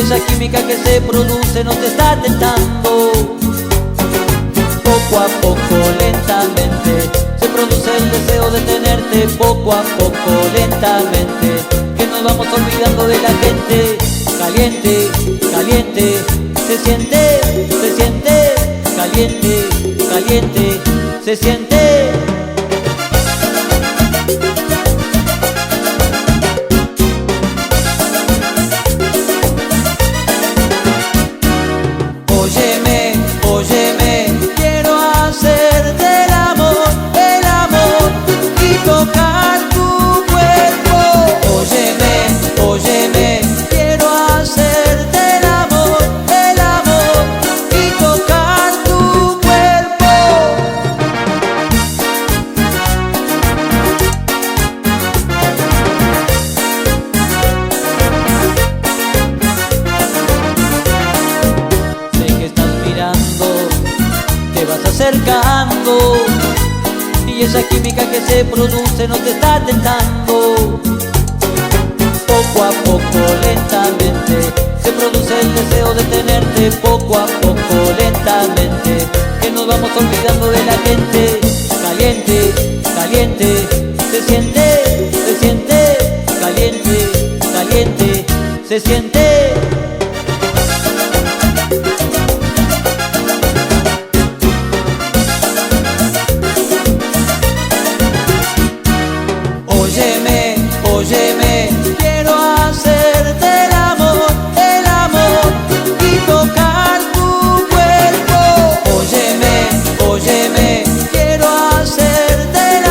esa química que se produce no te está tentando. Poco a poco, lentamente, se produce el deseo de tenerte. Poco a poco, lentamente, que nos vamos olvidando de la gente. Caliente, caliente, se siente, caliente, caliente, se siente. Óyeme, óyeme, quiero hacerte el amor y tocar tu cuerpo. Óyeme, óyeme, quiero hacerte el amor y tocar tu cuerpo. Sé que estás mirando, te vas acercando, y esa química que se produce no te está tentando. Poco a poco, lentamente, se produce el deseo de tenerte. Poco a poco, lentamente, que nos vamos olvidando de la gente. Caliente, caliente, se siente, caliente, caliente, se siente. Óyeme, óyeme, quiero hacerte el amor y tocar tu cuerpo. Óyeme, óyeme, quiero hacerte el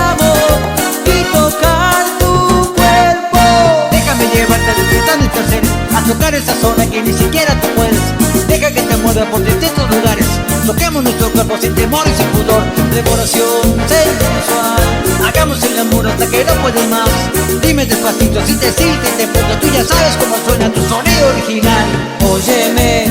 amor y tocar tu cuerpo. Déjame llevarte disfrutando y placer, a tocar esa zona que ni siquiera tú puedes. Deja que te mueva por distintos lugares, toquemos nuestro cuerpo sin temor y sin pudor. Decoración sensual, Hagamos el amor hasta que no puedes más. Dime despacito si te sientes de punto, tú ya sabes cómo suena tu sonido original. óyeme,